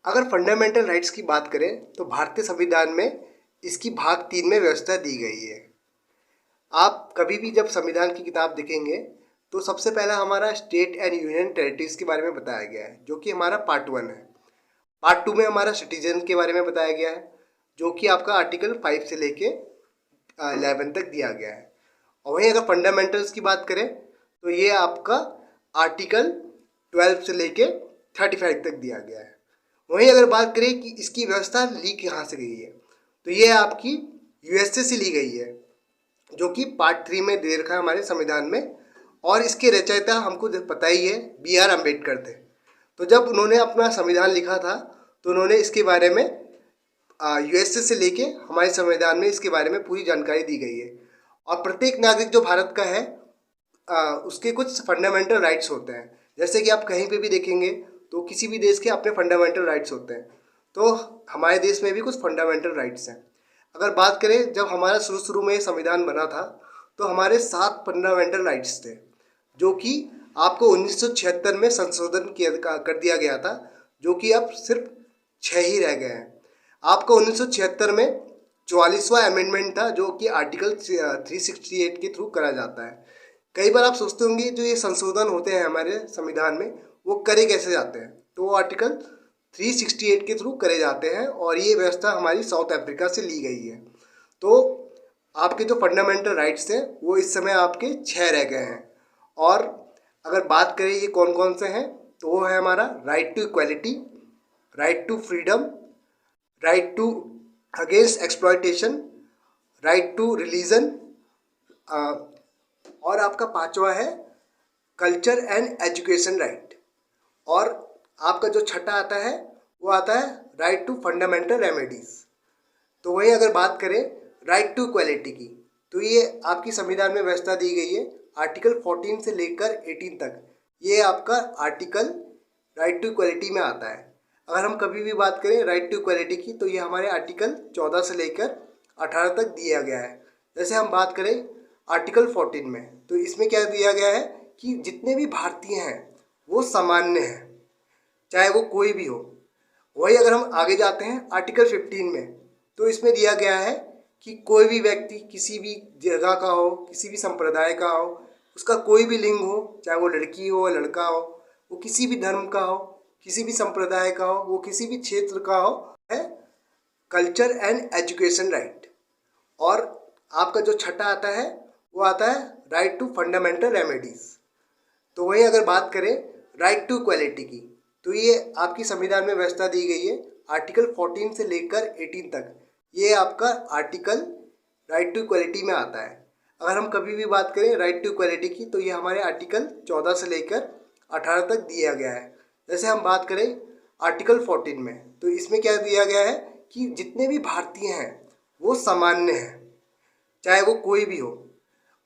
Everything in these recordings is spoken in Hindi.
अगर फंडामेंटल राइट्स की बात करें तो भारतीय संविधान में इसकी भाग 3 में व्यवस्था दी गई है। आप कभी भी जब संविधान की किताब देखेंगे तो सबसे पहला हमारा स्टेट एंड यूनियन टेरिटरीज के बारे में बताया गया है, जो कि हमारा पार्ट 1 है। पार्ट 2 में हमारा सिटीजन के बारे में बताया गया है, जो कि आपका आर्टिकल 5 से लेके 11 तक दिया गया है। और वहीं अगर फंडामेंटल्स की बात करें तो ये आपका आर्टिकल 12 से लेके 35 तक दिया गया है। वहीं अगर बात करें कि इसकी व्यवस्था ली कहाँ से गई है, तो ये आपकी यूएसए से ली गई है, जो कि पार्ट 3 में दे रखा है हमारे संविधान में। और इसके रचयिता हमको पता ही है, बी आर अम्बेडकर थे। तो जब उन्होंने अपना संविधान लिखा था तो उन्होंने इसके बारे में यूएसए से लेके हमारे संविधान में इसके बारे में पूरी जानकारी दी गई है। और प्रत्येक नागरिक जो भारत का है उसके कुछ फंडामेंटल राइट्स होते हैं। जैसे कि आप कहीं पे भी देखेंगे तो किसी भी देश के अपने फंडामेंटल राइट्स होते हैं, तो हमारे देश में भी कुछ फंडामेंटल राइट्स हैं। अगर बात करें जब हमारा शुरू शुरू में संविधान बना था तो हमारे 7 फंडामेंटल राइट्स थे, जो कि आपको 1976 में संशोधन कर दिया गया था, जो कि अब सिर्फ 6 ही रह गए हैं। आपका 1976 में 44वां अमेंडमेंट था, जो कि आर्टिकल 368 के थ्रू करा जाता है। कई बार आप सोचते होंगे जो ये संशोधन होते हैं हमारे संविधान में वो करे कैसे जाते हैं, तो वो आर्टिकल 368 के थ्रू करे जाते हैं और ये व्यवस्था हमारी साउथ अफ्रीका से ली गई है। तो आपके जो फंडामेंटल राइट्स हैं वो इस समय आपके 6 रह गए हैं। और अगर बात करें ये कौन कौन से हैं, तो वो है हमारा right to equality, right to freedom, right to against exploitation, right to religion, और आपका 5वां है कल्चर एंड एजुकेशन राइट। और आपका जो छठा आता है वो आता है राइट टू फंडामेंटल रेमेडीज। तो वहीं अगर बात करें राइट टू इक्वालिटी की, तो ये आपकी संविधान में व्यवस्था दी गई है आर्टिकल 14 से लेकर 18 तक। ये आपका आर्टिकल राइट टू इक्वालिटी में आता है। अगर हम कभी भी बात करें राइट टू इक्वालिटी की, तो ये हमारे आर्टिकल 14 से लेकर 18 तक दिया गया है। जैसे हम बात करें आर्टिकल 14 में, तो इसमें क्या दिया गया है कि जितने भी भारतीय हैं वो सामान्य हैं, चाहे वो कोई भी हो। वही अगर हम आगे जाते हैं आर्टिकल 15 में, तो इसमें दिया गया है कि कोई भी व्यक्ति किसी भी जगह का हो, किसी भी संप्रदाय का हो, उसका कोई भी लिंग हो, चाहे वो लड़की हो या लड़का हो, वो किसी भी धर्म का हो, किसी भी संप्रदाय का हो, वो किसी भी क्षेत्र का हो, है कल्चर एंड एजुकेशन राइट। और आपका जो छठा आता है वो आता है राइट टू फंडामेंटल रेमेडीज। तो वही अगर बात करें राइट टू इक्वालिटी की, तो ये आपकी संविधान में व्यवस्था दी गई है आर्टिकल 14 से लेकर 18 तक। ये आपका आर्टिकल राइट टू इक्वालिटी में आता है। अगर हम कभी भी बात करें राइट टू इक्वालिटी की, तो ये हमारे आर्टिकल 14 से लेकर 18 तक दिया गया है। जैसे हम बात करें आर्टिकल 14 में, तो इसमें क्या दिया गया है कि जितने भी भारतीय हैं वो सामान्य हैं, चाहे वो कोई भी हो।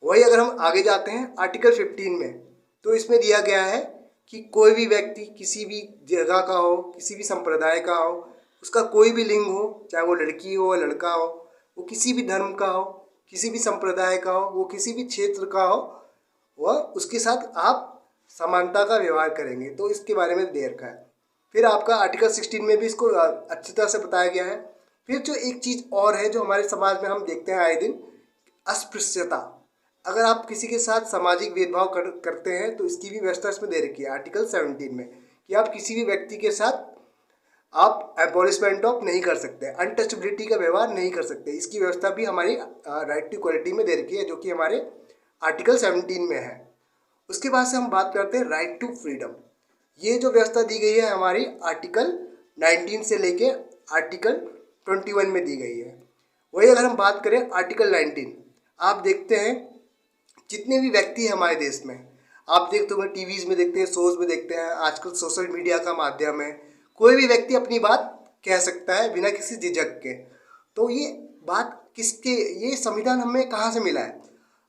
वही अगर हम आगे जाते हैं आर्टिकल 15 में, तो इसमें दिया गया है कि कोई भी व्यक्ति किसी भी जगह का हो, किसी भी संप्रदाय का हो, उसका कोई भी लिंग हो, चाहे वो लड़की हो या लड़का हो, वो किसी भी धर्म का हो, किसी भी संप्रदाय का हो, वो किसी भी क्षेत्र का हो, वह उसके साथ आप समानता का व्यवहार करेंगे। तो इसके बारे में दे रखा है। फिर आपका आर्टिकल 16 में भी इसको अच्छी तरह से बताया गया है। फिर जो एक चीज़ और है जो हमारे समाज में हम देखते हैं आए दिन, अस्पृश्यता। अगर आप किसी के साथ सामाजिक भेदभाव करते हैं तो इसकी भी व्यवस्था इसमें दे रखी है आर्टिकल 17 में, कि आप किसी भी व्यक्ति के साथ आप एबॉलिशमेंट ऑफ नहीं कर सकते, अनटचेबिलिटी का व्यवहार नहीं कर सकते। इसकी व्यवस्था भी हमारी राइट टू इक्वालिटी में दे रखी है, जो कि हमारे आर्टिकल 17 में है। उसके बाद से हम बात करते हैं राइट टू फ्रीडम। ये जो व्यवस्था दी गई है हमारी आर्टिकल 19 से लेके आर्टिकल 21 में दी गई है। वही अगर हम बात करें आर्टिकल 19, आप देखते हैं जितने भी व्यक्ति हैं हमारे देश में, आप देखते होंगे टीवीज़ में देखते हैं, शोज़ में देखते हैं, आजकल सोशल मीडिया का माध्यम है, कोई भी व्यक्ति अपनी बात कह सकता है बिना किसी झिझक के। तो ये बात किसके, ये संविधान हमें कहाँ से मिला है,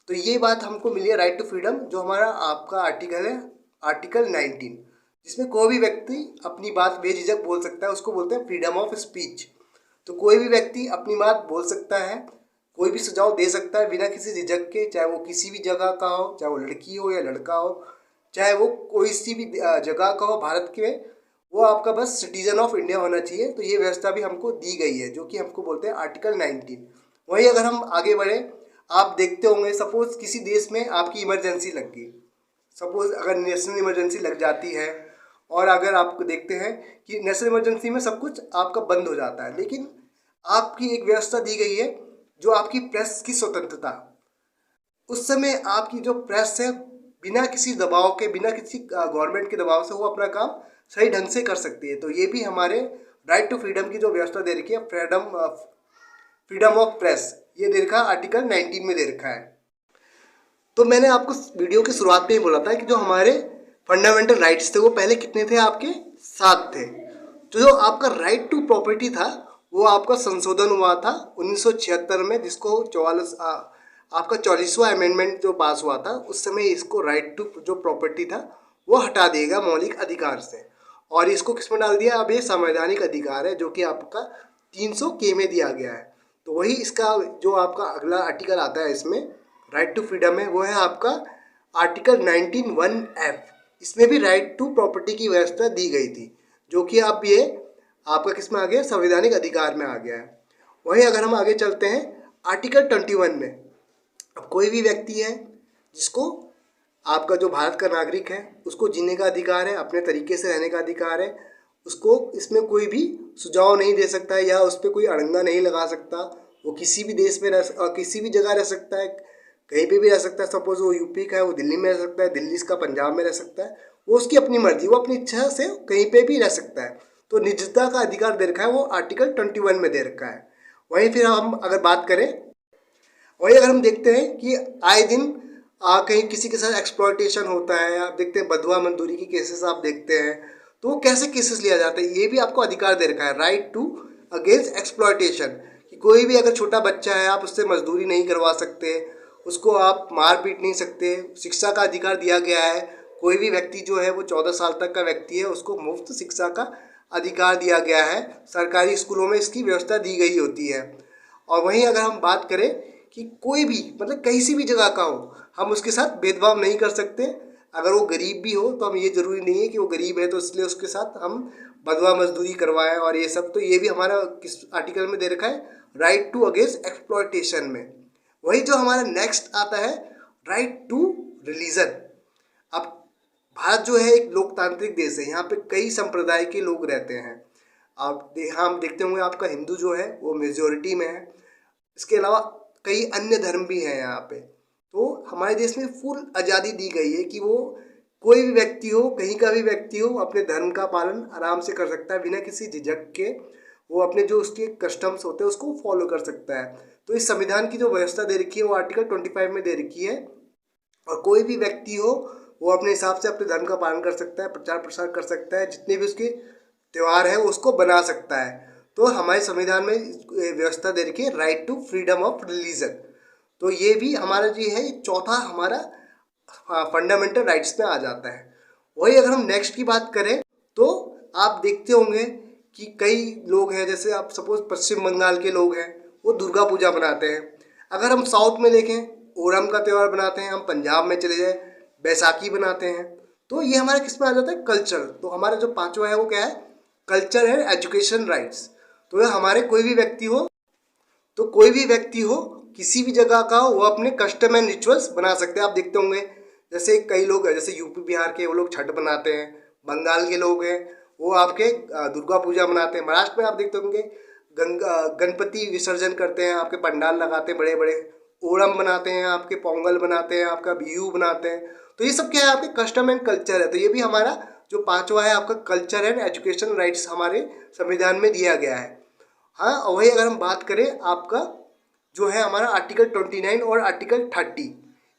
तो ये बात हमको मिली है राइट टू फ्रीडम, जो हमारा आपका आर्टिकल है आर्टिकल 19, जिसमें कोई भी व्यक्ति अपनी बात बेझिझक बोल सकता है, उसको बोलते हैं फ्रीडम ऑफ स्पीच। तो कोई भी व्यक्ति अपनी बात बोल सकता है, कोई भी सुझाव दे सकता है बिना किसी झिझक के, चाहे वो किसी भी जगह का हो, चाहे वो लड़की हो या लड़का हो, चाहे वो कोई सी भी जगह का हो भारत के, वो आपका बस सिटीजन ऑफ इंडिया होना चाहिए। तो ये व्यवस्था भी हमको दी गई है, जो कि हमको बोलते हैं आर्टिकल 19। वहीं अगर हम आगे बढ़े, आप देखते होंगे सपोज किसी देश में आपकी इमरजेंसी लग गई, सपोज अगर नेशनल इमरजेंसी लग जाती है, और अगर आपको देखते हैं कि नेशनल इमरजेंसी में सब कुछ आपका बंद हो जाता है, लेकिन आपकी एक व्यवस्था दी गई है जो आपकी प्रेस की स्वतंत्रता। उस समय आपकी जो प्रेस है बिना किसी दबाव के, बिना किसी गवर्नमेंट के दबाव से वो अपना काम सही ढंग से कर सकती है। तो ये भी हमारे राइट टू फ्रीडम की जो व्यवस्था दे रखी है, फ्रीडम ऑफ प्रेस, ये दे रखा है आर्टिकल 19 में दे रखा है। तो मैंने आपको वीडियो की शुरुआत में ही बोला था कि जो हमारे फंडामेंटल राइट्स थे वो पहले कितने थे, आपके 7 थे। तो जो आपका राइट टू प्रॉपर्टी था वो आपका संशोधन हुआ था 1976 में, जिसको 44 आपका 44वां अमेंडमेंट जो पास हुआ था, उस समय इसको राइट टू जो प्रॉपर्टी था वो हटा दिएगा मौलिक अधिकार से, और इसको किस में डाल दिया, अब ये संवैधानिक अधिकार है, जो कि आपका 300 के में दिया गया है। तो वही इसका जो आपका अगला आर्टिकल आता है इसमें राइट टू फ्रीडम है, वो है आपका आर्टिकल 19(1)(f। इसमें भी राइट टू प्रॉपर्टी की व्यवस्था दी गई थी, जो कि अब ये आपका किस में आ गया, संवैधानिक अधिकार में आ गया है। वहीं अगर हम आगे चलते हैं आर्टिकल 21 में, अब कोई भी व्यक्ति है जिसको आपका जो भारत का नागरिक है उसको जीने का अधिकार है, अपने तरीके से रहने का अधिकार है, उसको इसमें कोई भी सुझाव नहीं दे सकता है या उस पर कोई अड़ंगा नहीं लगा सकता। वो किसी भी देश में किसी भी जगह रह सकता है, कहीं पे भी रह सकता है। सपोज वो यूपी का है, वो दिल्ली में रह सकता है, दिल्ली का पंजाब में रह सकता है, वो उसकी अपनी मर्जी, वो अपनी इच्छा से कहीं पे भी रह सकता है। तो निजता का अधिकार दे रखा है, वो आर्टिकल 21 में दे रखा है। वहीं फिर हम अगर बात करें, वही अगर हम देखते हैं कि आए दिन कहीं किसी के साथ एक्सप्लॉयटेशन होता है, आप देखते हैं बंधुआ मजदूरी की केसेस आप देखते हैं, तो वो कैसे केसेस लिया जाता है, ये भी आपको अधिकार दे रखा है, राइट टू अगेंस्ट एक्सप्लॉयटेशन। कि कोई भी अगर छोटा बच्चा है आप उससे मजदूरी नहीं करवा सकते, उसको आप मार पीट नहीं सकते। शिक्षा का अधिकार दिया गया है, कोई भी व्यक्ति जो है वो 14 साल तक का व्यक्ति है, उसको मुफ्त शिक्षा का अधिकार दिया गया है। सरकारी स्कूलों में इसकी व्यवस्था दी गई होती है। और वहीं अगर हम बात करें कि कोई भी मतलब कहीं सी भी जगह का हो, हम उसके साथ भेदभाव नहीं कर सकते। अगर वो गरीब भी हो तो हम ये ज़रूरी नहीं है कि वो गरीब है तो इसलिए उसके साथ हम बंधुआ मजदूरी करवाएं और ये सब। तो ये भी हमारा किस आर्टिकल में दे रखा है, राइट टू अगेंस्ट एक्सप्लॉयटेशन में। वही जो हमारा नेक्स्ट आता है राइट टू रिलीजन। अब भारत जो है एक लोकतांत्रिक देश है, यहाँ पे कई संप्रदाय के लोग रहते हैं। हम देखते होंगे आपका हिंदू जो है वो मेजोरिटी में है, इसके अलावा कई अन्य धर्म भी हैं यहाँ पे। तो हमारे देश में फुल आज़ादी दी गई है कि वो कोई भी व्यक्ति हो, कहीं का भी व्यक्ति हो, अपने धर्म का पालन आराम से कर सकता है बिना किसी झिझक के। वो अपने जो उसके कस्टम्स होते हैं उसको फॉलो कर सकता है। तो इस संविधान की जो व्यवस्था दे रखी है वो आर्टिकल 25 में दे रखी है, और कोई भी व्यक्ति हो वो अपने हिसाब से अपने धर्म का पालन कर सकता है, प्रचार प्रसार कर सकता है, जितने भी उसके त्यौहार है उसको बना सकता है। तो हमारे संविधान में व्यवस्था दे रखी है right to freedom of religion. तो ये भी हमारा जो है चौथा हमारा फंडामेंटल राइट्स में आ जाता है। वही अगर हम नेक्स्ट की बात करें तो आप देखते होंगे कि कई लोग हैं, जैसे आप सपोज पश्चिम बंगाल के लोग हैं, वो दुर्गा पूजा मनाते हैं। अगर हम साउथ में देखें ओणम का त्यौहार बनाते हैं, हम पंजाब में चले जाए बैसाखी बनाते हैं। तो ये हमारा किस में आ जाता है, कल्चर। तो हमारा जो पांचवा है वो क्या है, कल्चर एंड एजुकेशन राइट्स। तो हमारे कोई भी व्यक्ति हो, तो कोई भी व्यक्ति हो किसी भी जगह का हो, वो अपने कस्टम एंड रिचुअल्स बना सकते हैं। आप देखते होंगे जैसे कई लोग हैं, जैसे यूपी बिहार के वो लोग छठ बनाते हैं, बंगाल के लोग हैं वो आपके दुर्गा पूजा मनाते हैं, महाराष्ट्र में आप देखते होंगे गणपति विसर्जन करते हैं, आपके पंडाल लगाते हैं बड़े बड़े, ओणम बनाते हैं, आपके पोंगल बनाते हैं, आपका बिहू बनाते हैं। तो ये सब क्या है, आपके कस्टम एंड कल्चर है। तो ये भी हमारा जो पांचवा है आपका कल्चर एंड एजुकेशन राइट्स हमारे संविधान में दिया गया है। हाँ, और वही अगर हम बात करें आपका जो है हमारा आर्टिकल 29 और आर्टिकल 30,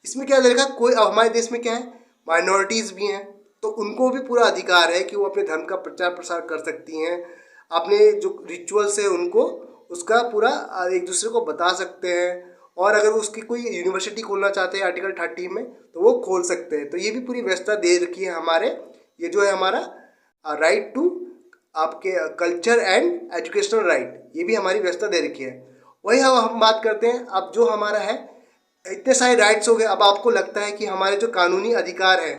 इसमें क्या देखा, कोई हमारे देश में क्या है माइनॉरिटीज़ भी हैं, तो उनको भी पूरा अधिकार है कि वो अपने धर्म का प्रचार प्रसार कर सकती हैं, अपने जो रिचुअल्स है उनको उसका पूरा एक दूसरे को बता सकते हैं, और अगर उसकी कोई यूनिवर्सिटी खोलना चाहते हैं आर्टिकल 30 में तो वो खोल सकते हैं। तो ये भी पूरी व्यवस्था दे रखी है हमारे, ये जो है हमारा राइट टू आपके कल्चर एंड एजुकेशनल राइट, ये भी हमारी व्यवस्था दे रखी है। वही हम बात करते हैं अब जो हमारा है, इतने सारे राइट्स हो गए, अब आपको लगता है कि हमारे जो कानूनी अधिकार है,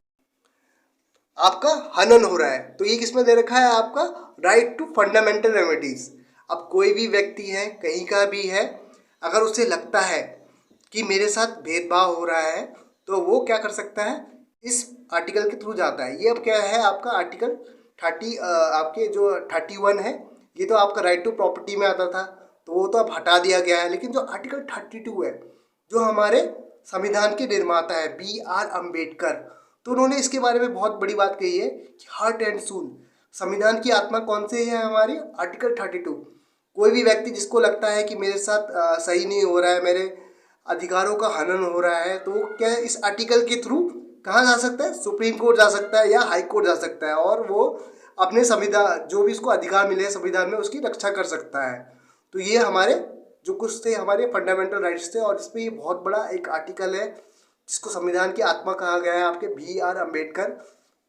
आपका हनन हो रहा है। तो ये किसमें दे रखा है आपका राइट टू फंडामेंटल रेमेडीज। अब कोई भी व्यक्ति है, कहीं का भी है, अगर उसे लगता है कि मेरे साथ भेदभाव हो रहा है तो वो क्या कर सकता है, इस आर्टिकल के थ्रू जाता है। ये अब क्या है आपका आर्टिकल 30 आपके जो 31 है, ये तो आपका राइट टू प्रॉपर्टी में आता था, तो वो तो अब हटा दिया गया है। लेकिन जो आर्टिकल 32 है, जो हमारे संविधान के निर्माता है BR अम्बेडकर, तो उन्होंने इसके बारे में बहुत बड़ी बात कही है कि हार्ट एंड सूल, संविधान की आत्मा कौन से है हमारी, आर्टिकल 32। कोई भी व्यक्ति जिसको लगता है कि मेरे साथ सही नहीं हो रहा है, मेरे अधिकारों का हनन हो रहा है, तो वो क्या है, इस आर्टिकल के थ्रू कहाँ जा सकता है, सुप्रीम कोर्ट जा सकता है या हाई कोर्ट जा सकता है, और वो अपने संविधान जो भी इसको अधिकार मिले हैं संविधान में, उसकी रक्षा कर सकता है। तो ये हमारे जो कुछ थे हमारे फंडामेंटल राइट्स थे, और इस पर ये बहुत बड़ा एक आर्टिकल है जिसको संविधान की आत्मा कहा गया है, आपके BR अम्बेडकर,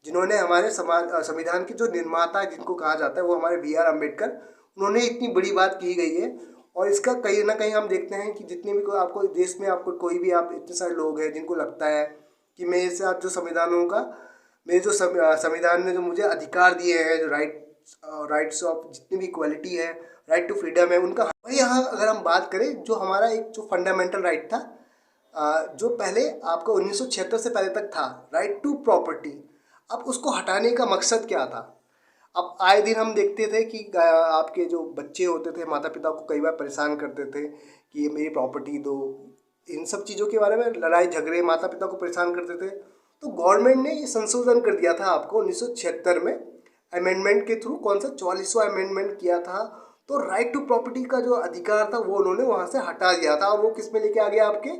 जिन्होंने हमारे संविधान के जो निर्माता है जिनको कहा जाता है वो हमारे BR अम्बेडकर, उन्होंने इतनी बड़ी बात की गई है। और इसका कहीं ना कहीं हम देखते हैं कि जितने भी आपको देश में आपको कोई भी आप इतने सारे लोग हैं जिनको लगता है कि मेरे साथ जो संविधानों का, मेरे जो संविधान ने जो मुझे अधिकार दिए हैं, जो राइट्स ऑफ जितनी भी इक्वालिटी है, राइट टू फ्रीडम है उनका, वही यहाँ अगर हम बात करें जो हमारा एक जो फंडामेंटल राइट था, जो पहले आपका 1976 से पहले तक था, राइट टू प्रॉपर्टी, अब उसको हटाने का मकसद क्या था। अब आए दिन हम देखते थे कि आपके जो बच्चे होते थे माता पिता को कई बार परेशान करते थे कि ये मेरी प्रॉपर्टी दो, इन सब चीज़ों के बारे में लड़ाई झगड़े, माता पिता को परेशान करते थे। तो गवर्नमेंट ने ये संशोधन कर दिया था आपको 1976 में, अमेंडमेंट के थ्रू, कौन सा 44वां अमेंडमेंट किया था। तो राइट टू प्रॉपर्टी का जो अधिकार था वो उन्होंने वहाँ से हटा दिया था, और वो किस में लेके आ गया, आपके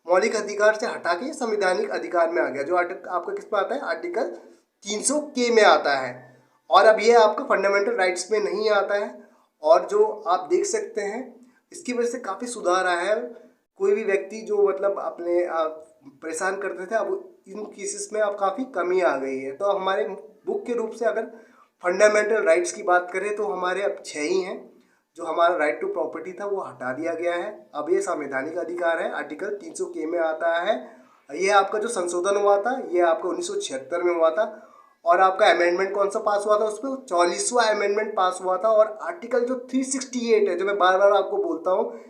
मौलिक अधिकार से हटा के संवैधानिक अधिकार में आ गया, जो आपका किस में आता है, आर्टिकल 300K में आता है। और अब ये आपका फंडामेंटल राइट्स में नहीं आता है। और जो आप देख सकते हैं इसकी वजह से काफ़ी सुधार आया है। कोई भी व्यक्ति जो मतलब अपने परेशान करते थे, अब इन केसेस में अब काफ़ी कमी आ गई है। तो हमारे बुक के रूप से अगर फंडामेंटल राइट्स की बात करें तो हमारे अब 6 ही हैं। जो हमारा राइट टू प्रॉपर्टी था वो हटा दिया गया है, अब ये संवैधानिक अधिकार है, आर्टिकल 300K में आता है। ये आपका जो संशोधन हुआ था ये आपका 1976 में हुआ था, और आपका अमेंडमेंट कौन सा पास हुआ था, उसमें 44वां अमेंडमेंट पास हुआ था। और आर्टिकल जो 368 है, जो मैं बार बार आपको बोलता हूँ,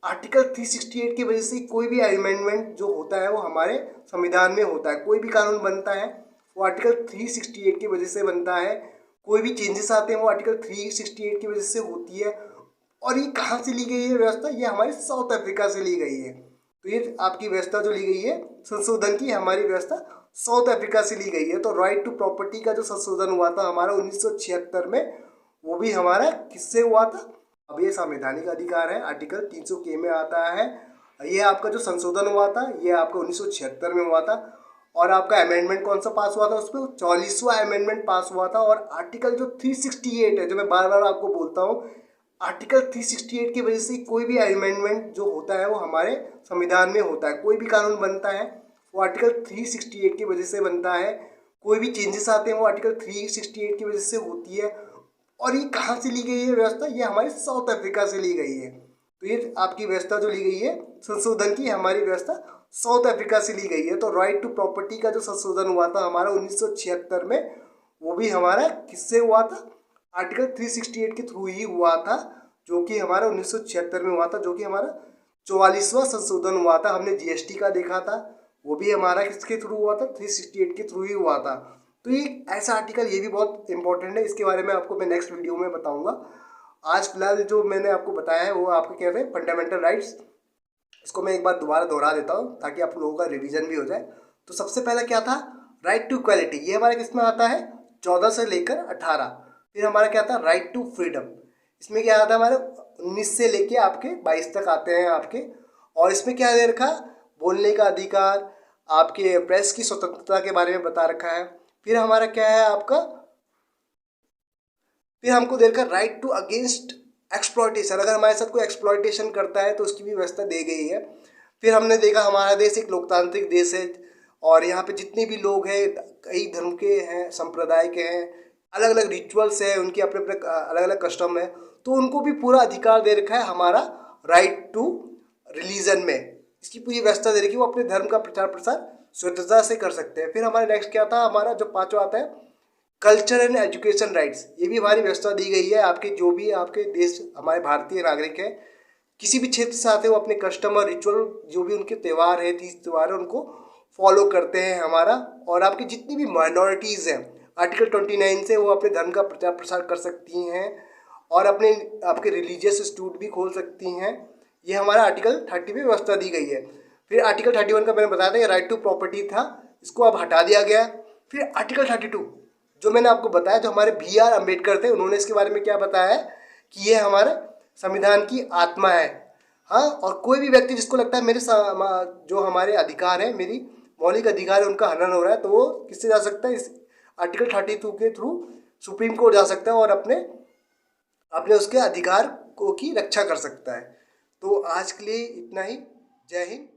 आर्टिकल 368 की वजह से कोई भी अमेंडमेंट जो होता है वो हमारे संविधान में होता है, कोई भी कानून बनता है वो आर्टिकल 368 की वजह से बनता है, कोई भी चेंजेस आते हैं वो आर्टिकल 368 की वजह से होती है। और ये कहाँ से ली गई है व्यवस्था, ये हमारे साउथ अफ्रीका से ली गई है। तो ये आपकी व्यवस्था जो ली गई है संशोधन की, हमारी व्यवस्था साउथ अफ्रीका से ली गई है। तो राइट टू प्रॉपर्टी का जो संशोधन हुआ था हमारा 1976 में, वो भी हमारा किससे हुआ था, अब ये संवैधानिक अधिकार है, आर्टिकल 300K में आता है। ये आपका जो संशोधन हुआ था ये आपका 1976 में हुआ था। और आपका अमेंडमेंट कौन सा पास हुआ था, उसमें 44वां अमेंडमेंट पास हुआ था। और आर्टिकल जो 368 है, जो मैं बार बार आपको बोलता हूँ, आर्टिकल 368 की वजह से कोई भी अमेंडमेंट जो होता है वो हमारे संविधान में होता है, कोई भी कानून बनता है वो आर्टिकल 368 की वजह से बनता है, कोई भी चेंजेस आते हैं वो आर्टिकल 368 की वजह से होती है। और ये कहाँ से ली गई है व्यवस्था, ये हमारे साउथ अफ्रीका से ली गई है। तो ये आपकी व्यवस्था जो ली गई है संशोधन की, हमारी व्यवस्था साउथ अफ्रीका से ली गई है। तो राइट टू प्रॉपर्टी का जो संशोधन हुआ था हमारा 1976 में, वो भी हमारा किससे हुआ था, आर्टिकल 368 के थ्रू ही हुआ था, जो कि हमारा 1976 में हुआ था, जो कि हमारा 44वां संशोधन हुआ था। हमने GST का देखा था, वो भी हमारा किसके थ्रू हुआ था, 368 के थ्रू ही हुआ था। तो ये ऐसा आर्टिकल, ये भी बहुत इंपॉर्टेंट है, इसके बारे में आपको मैं नेक्स्ट वीडियो में बताऊंगा। आज फिलहाल जो मैंने आपको बताया है वो आपके क्या है, फंडामेंटल राइट्स। इसको मैं एक बार दोबारा दोहरा देता हूँ ताकि आप लोगों का रिवीजन भी हो जाए। तो सबसे पहला क्या था, राइट टू इक्वालिटी, ये हमारा किस में आता है, 14 से लेकर 18। फिर हमारा क्या था, राइट टू फ्रीडम, इसमें क्या आता है हमारे 19 से लेके आपके 22 तक आते हैं आपके। और इसमें क्या दे रखा, बोलने का अधिकार, आपके प्रेस की स्वतंत्रता के बारे में बता रखा है। फिर हमारा क्या है आपका, फिर हमको दे रखा राइट टू अगेंस्ट एक्सप्लॉयटेशन, अगर हमारे साथ कोई एक्सप्लॉयटेशन करता है तो उसकी भी व्यवस्था दी गई है। फिर हमने देखा हमारा देश एक लोकतांत्रिक देश है, और यहाँ पे जितने भी लोग हैं कई धर्म के हैं, संप्रदाय के हैं, अलग अलग रिचुअल्स हैं, उनके अपने अपने अलग अलग कस्टम है, तो उनको भी पूरा अधिकार दे रखा है हमारा राइट टू रिलीजन में, इसकी पूरी व्यवस्था दे रखी है, वो अपने धर्म का प्रचार प्रसार स्वतंत्रता से कर सकते हैं। फिर हमारा नेक्स्ट क्या था, हमारा जो 5वां आता है कल्चर एंड एजुकेशन राइट्स, ये भी हमारी व्यवस्था दी गई है। आपके जो भी आपके देश हमारे भारतीय नागरिक हैं, किसी भी क्षेत्र से आते हो, अपने कस्टम और रिचुअल जो भी उनके त्यौहार है, तीज त्यौहार है, उनको फॉलो करते हैं हमारा। और आपकी जितनी भी माइनॉरिटीज़ हैं, आर्टिकल 29 से वो अपने धर्म का प्रचार प्रसार कर सकती हैं और अपने आपके रिलीजियस इंस्टीट्यूट भी खोल सकती हैं। ये हमारा आर्टिकल 30 में व्यवस्था दी गई है। फिर आर्टिकल 31 का मैंने बताया था, ये राइट टू प्रॉपर्टी था, इसको अब हटा दिया गया। फिर आर्टिकल 32 जो मैंने आपको बताया, जो हमारे BR अम्बेडकर थे, उन्होंने इसके बारे में क्या बताया है कि ये हमारे संविधान की आत्मा है। हाँ, और कोई भी व्यक्ति जिसको लगता है मेरे जो हमारे अधिकार हैं, मेरी मौलिक अधिकार है, उनका हनन हो रहा है, तो वो किससे जा सकता है, इस आर्टिकल 32 के थ्रू सुप्रीम कोर्ट जा सकता है और अपने अपने उसके अधिकार को की रक्षा कर सकता है। तो आज के लिए इतना ही। जय हिंद।